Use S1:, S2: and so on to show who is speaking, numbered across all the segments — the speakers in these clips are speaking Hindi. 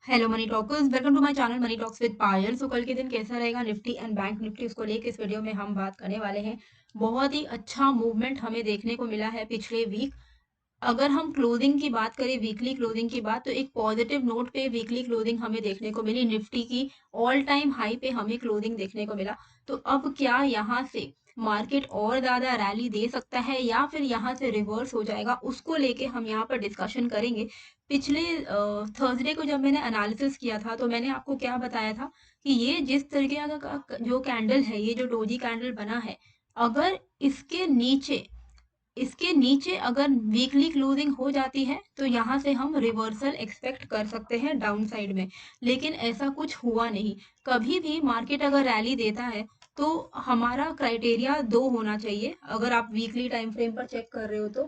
S1: Hello money talkers, welcome to my channel money talks with Payal. So कल के दिन कैसा रहेगा निफ्टी एंड बैंक निफ्टी, उसको लेकर इस वीडियो में हम बात करने वाले हैं। बहुत ही अच्छा मूवमेंट हमें देखने को मिला है पिछले वीक। अगर हम क्लोजिंग की बात करें, वीकली क्लोजिंग की बात, तो एक पॉजिटिव नोट पे वीकली क्लोजिंग हमें देखने को मिली। निफ्टी की ऑल टाइम हाई पे हमें क्लोजिंग देखने को मिला। तो अब क्या यहाँ से मार्केट और ज्यादा रैली दे सकता है या फिर यहाँ से रिवर्स हो जाएगा, उसको लेके हम यहाँ पर डिस्कशन करेंगे। पिछले थर्सडे को जब मैंने एनालिसिस किया था तो मैंने आपको क्या बताया था कि ये जिस तरीके का जो कैंडल है, ये जो डोजी कैंडल बना है, अगर इसके नीचे अगर वीकली क्लोजिंग हो जाती है तो यहाँ से हम रिवर्सल एक्सपेक्ट कर सकते हैं डाउन साइड में। लेकिन ऐसा कुछ हुआ नहीं। कभी भी मार्केट अगर रैली देता है तो हमारा क्राइटेरिया दो होना चाहिए। अगर आप वीकली टाइम फ्रेम पर चेक कर रहे हो तो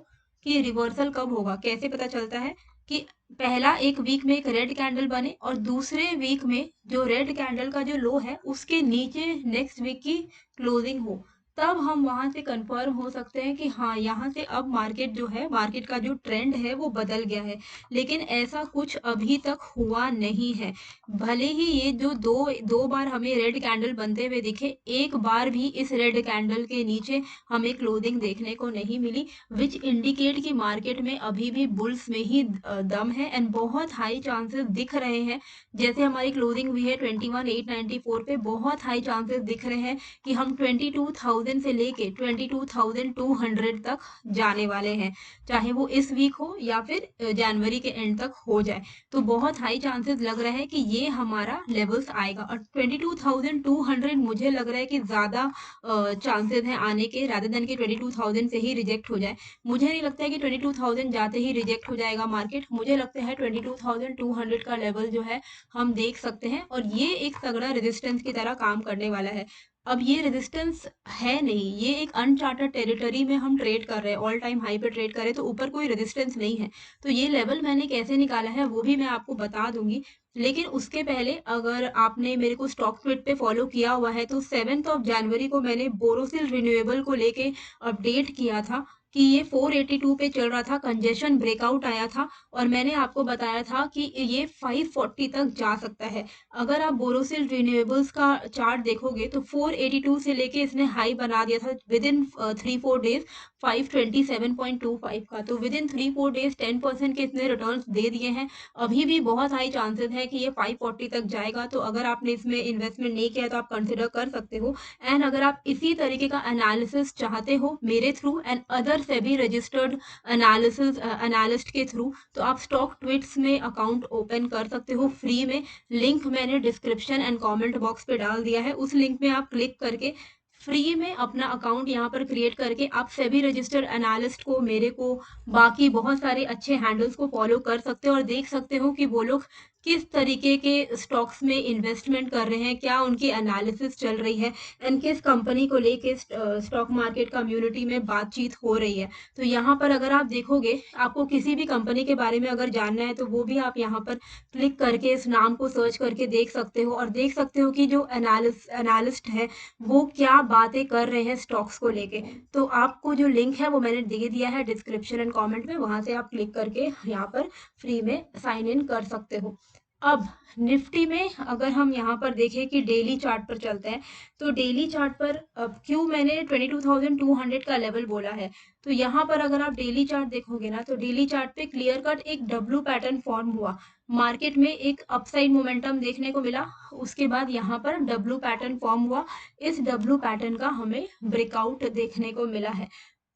S1: कि रिवर्सल कब होगा, कैसे पता चलता है कि पहला एक वीक में एक रेड कैंडल बने और दूसरे वीक में जो रेड कैंडल का जो लो है उसके नीचे नेक्स्ट वीक की क्लोजिंग हो। तब हम वहां से कंफर्म हो सकते हैं कि हाँ, यहाँ से अब मार्केट जो है, मार्केट का जो ट्रेंड है वो बदल गया है। लेकिन ऐसा कुछ अभी तक हुआ नहीं है। भले ही ये जो दो दो बार हमें रेड कैंडल बनते हुए दिखे, एक बार भी इस रेड कैंडल के नीचे हमें क्लोजिंग देखने को नहीं मिली, विच इंडिकेट कि मार्केट में अभी भी बुल्स में ही दम है एंड बहुत हाई चांसेस दिख रहे हैं। जैसे हमारी क्लोजिंग हुई है 21,894 पे, बहुत हाई चांसेस दिख रहे हैं कि हम 22,000 से लेके 22,200 तक जाने वाले हैं, चाहे वो इस वीक हो या फिर जनवरी के एंड तक हो जाए। तो बहुत हाई चांसेस लग रहा है कि ये हमारा लेवल्स आएगा और 22,200 मुझे लग रहा है कि ज्यादा चांसेस हैं आने के, रादर देन कि 22,000 से ही रिजेक्ट हो जाए। मुझे नहीं लगता है कि 22,000 जाते ही रिजेक्ट हो जाएगा मार्केट। मुझे लगता है 22,200 का लेवल जो है हम देख सकते हैं और ये एक तगड़ा रेजिस्टेंस की तरह काम करने वाला है। अब ये रेजिस्टेंस है नहीं, ये एक अनचार्टेड टेरिटरी में हम ट्रेड कर रहे हैं, ऑल टाइम हाई पे ट्रेड कर रहे हैं, तो ऊपर कोई रेजिस्टेंस नहीं है। तो ये लेवल मैंने कैसे निकाला है वो भी मैं आपको बता दूंगी। लेकिन उसके पहले अगर आपने मेरे को स्टॉक ट्विट पे फॉलो किया हुआ है तो 7 जनवरी को मैंने बोरोसिल रिन्यूएबल को लेके अपडेट किया था कि ये 482 पे चल रहा था, कंजेशन ब्रेकआउट आया था और मैंने आपको बताया था कि ये 540 तक जा सकता है। अगर आप बोरोसिल रिन्यूएबल्स का चार्ट देखोगे तो 482 से लेके इसने हाई बना दिया था विद इन 3-4 डेज 527.25 का। तो विद इन 3-4 डेज 10% के इसने रिटर्न्स दे दिए हैं। अभी भी बहुत हाई चांसेस है कि ये 540 तक जाएगा। तो अगर आपने इसमें इन्वेस्टमेंट नहीं किया है तो आप कंसिडर कर सकते हो। एंड अगर आप इसी तरीके का एनालिसिस चाहते हो मेरे through and other SEBI registered analysis analyst के थ्रू, तो आप स्टॉक ट्विट्स में अकाउंट ओपन कर सकते हो फ्री में। लिंक मैंने डिस्क्रिप्शन एंड कमेंट बॉक्स पे डाल दिया है, उस लिंक में आप क्लिक करके फ्री में अपना अकाउंट यहाँ पर क्रिएट करके आप सेबी रजिस्टर्ड एनालिस्ट को, मेरे को, बाकी बहुत सारे अच्छे हैंडल्स को फॉलो कर सकते हो और देख सकते हो कि वो लोग किस तरीके के स्टॉक्स में इन्वेस्टमेंट कर रहे हैं, क्या उनकी एनालिसिस चल रही है एंड किस कंपनी को लेके स्टॉक मार्केट कम्युनिटी में बातचीत हो रही है। तो यहाँ पर अगर आप देखोगे, आपको किसी भी कंपनी के बारे में अगर जानना है तो वो भी आप यहाँ पर क्लिक करके इस नाम को सर्च करके देख सकते हो और देख सकते हो कि जो एनालिस्ट है वो क्या बातें कर रहे हैं स्टॉक्स को लेके। तो आपको जो लिंक है वो मैंने दे दिया है डिस्क्रिप्शन एंड कमेंट में, वहां से आप क्लिक करके यहाँ पर फ्री में साइन इन कर सकते हो। अब निफ्टी में अगर हम यहाँ पर देखें कि डेली चार्ट पर चलते हैं, तो डेली चार्ट पर अब क्यों मैंने 22,200 का लेवल बोला है, तो यहाँ पर अगर आप डेली चार्ट देखोगे ना तो डेली चार्ट पे क्लियर कट एक डब्ल्यू पैटर्न फॉर्म हुआ। मार्केट में एक अपसाइड मोमेंटम देखने को मिला, उसके बाद यहाँ पर डब्ल्यू पैटर्न फॉर्म हुआ। इस डब्ल्यू पैटर्न का हमें ब्रेकआउट देखने को मिला है।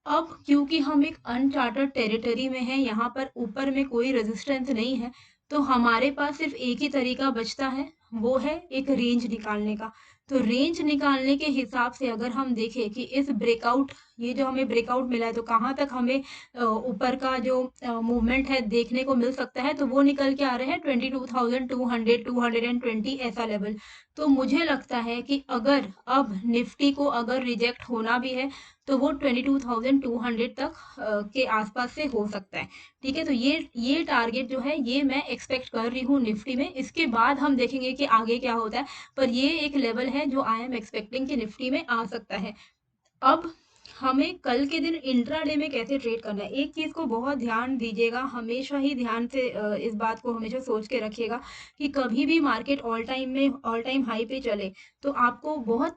S1: अब क्योंकि हम एक अनचार्टर्ड टेरिटरी में हैं, यहाँ पर ऊपर में कोई रेजिस्टेंस नहीं है, तो हमारे पास सिर्फ एक ही तरीका बचता है, वो है एक रेंज निकालने का। तो रेंज निकालने के हिसाब से अगर हम देखें कि इस ब्रेकआउट, ये जो हमें ब्रेकआउट मिला है तो कहाँ तक हमें ऊपर का जो मूवमेंट है देखने को मिल सकता है, तो वो निकल के आ रहे हैं 22,200 220 ऐसा लेवल। तो मुझे लगता है कि अगर अब निफ्टी को अगर रिजेक्ट होना भी है तो वो 22,200 तक के आसपास से हो सकता है। ठीक है, तो ये टारगेट जो है ये मैं एक्सपेक्ट कर रही हूँ निफ्टी में। इसके बाद हम देखेंगे कि आगे क्या होता है, पर ये एक लेवल है जो आई एम एक्सपेक्टिंग कि निफ्टी में आ सकता है। अब हमें कल के दिन इंट्राडे में कैसे ट्रेड करना है, एक चीज़ को बहुत ध्यान दीजिएगा, हमेशा ही ध्यान से इस बात को हमेशा सोच के रखिएगा कि कभी भी मार्केट ऑल टाइम हाई पे चले, तो आपको बहुत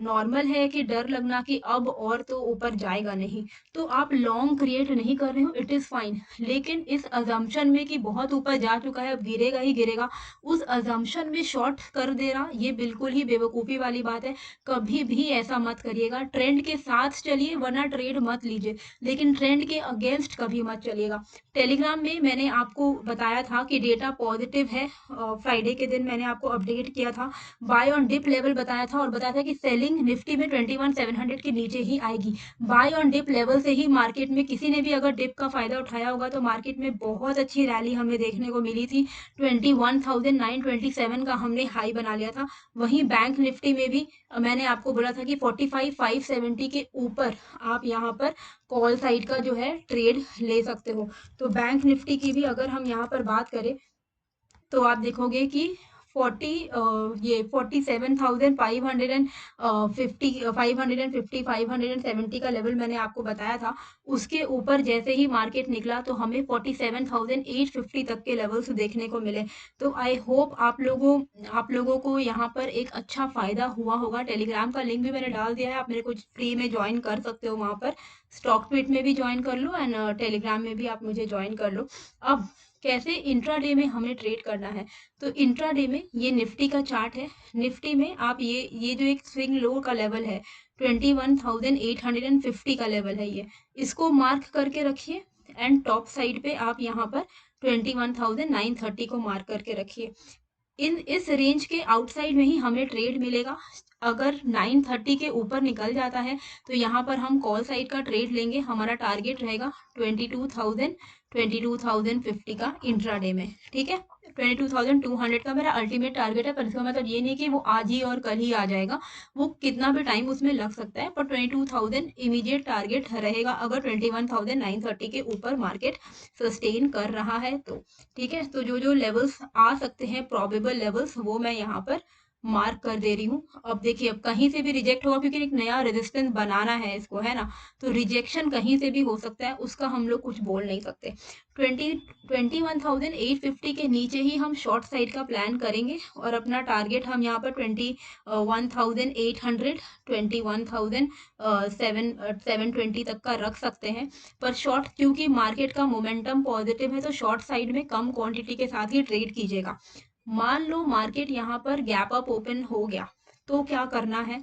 S1: नॉर्मल है कि डर लगना कि अब और तो ऊपर जाएगा नहीं। तो आप लॉन्ग क्रिएट नहीं कर रहे हो, इट इज़ फाइन। लेकिन इस अज़म्पशन में कि बहुत ऊपर जा चुका है, अब गिरेगा ही गिरेगा, उस अज़म्पशन में शॉर्ट कर देना, ये बिल्कुल ही बेवकूफ़ी वाली बात है। कभी भी ऐसा मत करिएगा। ट्रेंड के साथ चलिए वरना ट्रेड मत लीजिए, लेकिन ट्रेंड के अगेंस्ट कभी मत चलिएगा। टेलीग्राम में मैंने आपको बताया था कि डेटा पॉजिटिव है। फ्राइडे के दिन मैंने आपको अपडेट किया था, बाय ऑन डिप लेवल बताया था, और बताया था कि सेलिंग निफ्टी में 21,700 के नीचे ही आएगी। बाय ऑन डिप लेवल से ही मार्केट में किसी ने भी अगर डिप का फायदा उठाया होगा तो मार्केट में बहुत अच्छी रैली हमें देखने को मिली थी। 21,927 का हमने हाई बना लिया था। वहीं बैंक निफ्टी में भी मैंने आपको बोला था कि 45,570 के ऊपर आप यहाँ पर कॉल साइड का जो है ट्रेड ले सकते हो। तो बैंक निफ्टी की भी अगर हम यहाँ पर बात करें तो आप देखोगे कि 570 का लेवल मैंने आपको बताया था। उसके ऊपर जैसे ही मार्केट निकला तो हमें 47,850 तक के लेवल्स देखने को मिले। तो आई होप आप लोगों को यहाँ पर एक अच्छा फायदा हुआ होगा। टेलीग्राम का लिंक भी मैंने डाल दिया है, आप मेरे को फ्री में ज्वाइन कर सकते हो वहां पर। स्टॉक ट्वीट में भी ज्वाइन कर लो एंड टेलीग्राम में भी आप मुझे ज्वाइन कर लो। अब कैसे इंट्राडे में हमें ट्रेड करना है, तो इंट्राडे में ये निफ्टी का चार्ट है। निफ्टी में आप ये जो एक स्विंग लो का लेवल है, 21,850 का लेवल है, ये इसको मार्क करके रखिए। एंड टॉप साइड पे आप यहाँ पर 21,930 को मार्क करके रखिए। इस रेंज के आउटसाइड में ही हमें ट्रेड मिलेगा। अगर 930 के ऊपर निकल जाता है तो यहाँ पर हम कॉल साइड का ट्रेड लेंगे। हमारा टारगेट रहेगा 22,050 का इंट्राडे में, ठीक है। 22,200 का मेरा अल्टीमेट टारगेट है, पर इसका मतलब ये नहीं कि वो आज ही और कल ही आ जाएगा, वो कितना भी टाइम उसमें लग सकता है। पर 22,000 इमीडिएट टारगेट रहेगा अगर 21,930 के ऊपर मार्केट सस्टेन कर रहा है तो, ठीक है। तो जो जो लेवल्स आ सकते हैं, प्रोबेबल लेवल्स, वो मैं यहाँ पर मार्क कर दे रही हूँ। अब देखिए, अब कहीं से भी रिजेक्ट होगा क्योंकि एक नया रेजिस्टेंस बनाना है इसको, है ना। तो रिजेक्शन कहीं से भी हो सकता है, उसका हम लोग कुछ बोल नहीं सकते। 21,850 के नीचे ही हम शॉर्ट साइड का प्लान करेंगे और अपना टारगेट हम यहाँ पर 21,800 21,720 तक का रख सकते हैं। पर शॉर्ट, क्योंकि मार्केट का मोमेंटम पॉजिटिव है, तो शॉर्ट साइड में कम क्वांटिटी के साथ ही ट्रेड कीजिएगा। मान लो मार्केट यहाँ पर गैप अप ओपन हो गया तो क्या करना है,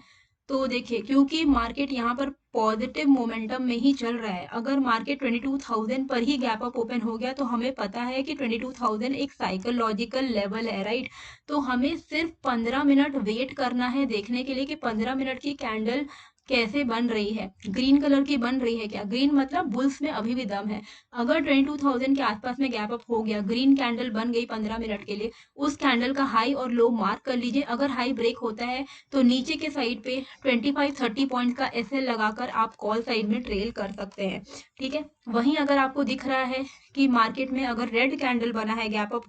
S1: तो देखिए, क्योंकि मार्केट यहाँ पर पॉजिटिव मोमेंटम में ही चल रहा है, अगर मार्केट 22,000 पर ही गैप अप ओपन हो गया तो हमें पता है कि 22,000 एक साइकोलॉजिकल लेवल है, राइट। तो हमें सिर्फ 15 मिनट वेट करना है देखने के लिए कि 15 मिनट की कैंडल कैसे बन रही है, ग्रीन कलर की बन रही है क्या। ग्रीन मतलब बुल्स में अभी भी दम है। अगर 22,000 के आसपास में गैप अप हो गया, ग्रीन कैंडल बन गई 15 मिनट के लिए, उस कैंडल का हाई और लो मार्क कर लीजिए। अगर हाई ब्रेक होता है तो नीचे के साइड पे 25-30 पॉइंट का एसएल लगाकर आप कॉल साइड में ट्रेल कर सकते हैं, ठीक है। वहीं अगर आपको दिख रहा है कि मार्केट में अगर रेड कैंडल बना है गैप अप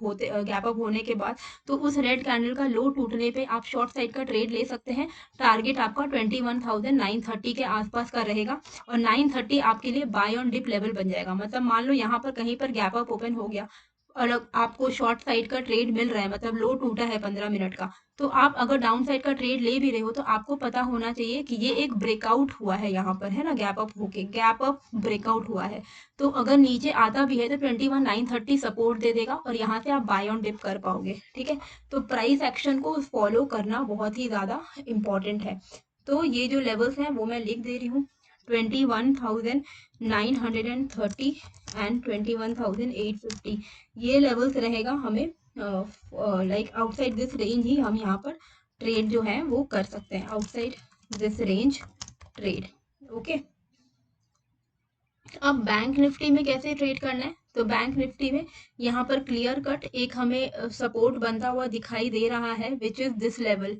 S1: होने के बाद, तो उस रेड कैंडल का लो टूटने पे आप शॉर्ट साइड का ट्रेड ले सकते हैं। टारगेट आपका 21,930 के आसपास का रहेगा और 930 आपके लिए बाय ऑन डिप लेवल बन जाएगा। मतलब मान लो यहाँ पर कहीं पर गैप अप ओपन हो गया और अब आपको शॉर्ट साइड का ट्रेड मिल रहा है, मतलब लो टूटा है 15 मिनट का, तो आप अगर डाउन साइड का ट्रेड ले भी रहे हो तो आपको पता होना चाहिए कि ये एक ब्रेकआउट हुआ है यहाँ पर, है ना, गैप अप होके गैप अप ब्रेकआउट हुआ है। तो अगर नीचे आता भी है तो 21,930 सपोर्ट दे देगा और यहाँ से आप बाय ऑन डिप कर पाओगे, ठीक है। तो प्राइस एक्शन को फॉलो करना बहुत ही ज्यादा इंपॉर्टेंट है। तो ये जो लेवल्स हैं वो मैं लिख दे रही हूँ, 21,930 एंड 21,850, ये लेवल्स रहेगा हमें। लाइक आउटसाइड दिस रेंज ही हम यहाँ पर ट्रेड जो है वो कर सकते हैं, outside this range trade, okay. अब बैंक निफ्टी में कैसे ट्रेड करना है, तो बैंक निफ्टी में यहाँ पर क्लियर कट एक हमें सपोर्ट बनता हुआ दिखाई दे रहा है, विच इज दिस लेवल,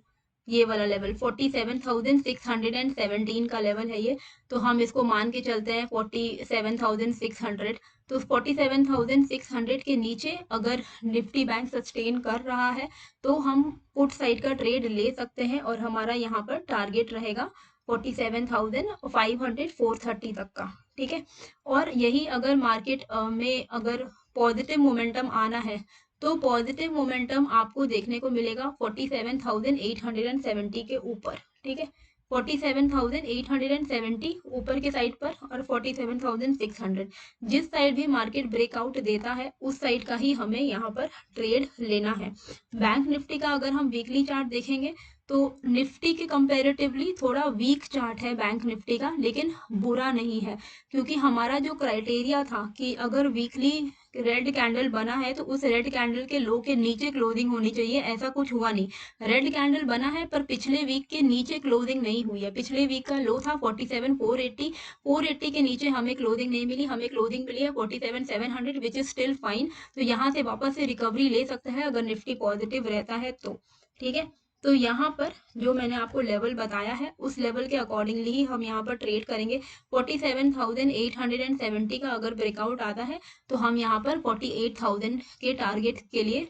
S1: ये वाला लेवल 47,617 का लेवल है ये। तो हम इसको मान के चलते हैं 47,600। तो 47,600 के नीचे अगर निफ्टी बैंक सस्टेन कर रहा है तो हम पुट साइड का ट्रेड ले सकते हैं और हमारा यहाँ पर टारगेट रहेगा 47,500 430 तक का, ठीक है। और यही अगर मार्केट में अगर पॉजिटिव मोमेंटम आना है तो पॉजिटिव मोमेंटम आपको देखने को मिलेगा 47,870 के ऊपर, ठीक है। 47,870 ऊपर के साइड पर और 47,600 जिस साइड भी मार्केट ब्रेकआउट देता है उस साइड का ही हमें यहाँ पर ट्रेड लेना है। बैंक निफ्टी का अगर हम वीकली चार्ट देखेंगे तो निफ्टी के कंपैरेटिवली थोड़ा वीक चार्ट है बैंक निफ्टी का, लेकिन बुरा नहीं है, क्योंकि हमारा जो क्राइटेरिया था कि अगर वीकली रेड कैंडल बना है तो उस रेड कैंडल के लो के नीचे क्लोजिंग होनी चाहिए, ऐसा कुछ हुआ नहीं। रेड कैंडल बना है पर पिछले वीक के नीचे क्लोजिंग नहीं हुई है। पिछले वीक का लो था 47,480, 480 के नीचे हमें क्लोजिंग नहीं मिली, हमें क्लोजिंग मिली है 47,700 विच इज स्टिल फाइन। तो यहाँ से वापस से रिकवरी ले सकता है अगर निफ्टी पॉजिटिव रहता है तो, ठीक है। तो यहाँ पर जो मैंने आपको लेवल बताया है उस लेवल के अकॉर्डिंगली ही हम यहाँ पर ट्रेड करेंगे। 47,870 का अगर ब्रेकआउट आता है तो हम यहाँ पर 48,000 के टारगेट के लिए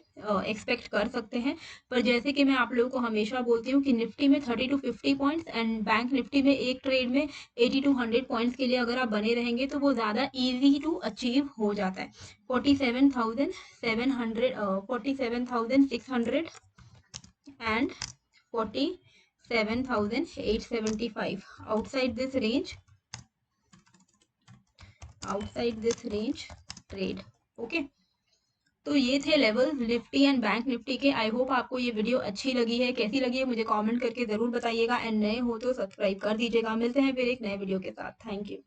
S1: एक्सपेक्ट कर सकते हैं। पर जैसे कि मैं आप लोगों को हमेशा बोलती हूँ कि निफ्टी में 30 to 50 points and bank Nifty में एक ट्रेड में 80 to 100 पॉइंट्स के लिए अगर आप बने रहेंगे तो वो ज़्यादा ईजी टू अचीव हो जाता है। 47,600 and 47,875 outside this range trade, okay. तो ये थे level Nifty and bank Nifty के। आई होप आपको ये वीडियो अच्छी लगी है, कैसी लगी है मुझे कमेंट करके जरूर बताइएगा एंड नए हो तो सब्सक्राइब कर दीजिएगा। मिलते हैं फिर एक नए वीडियो के साथ। Thank you.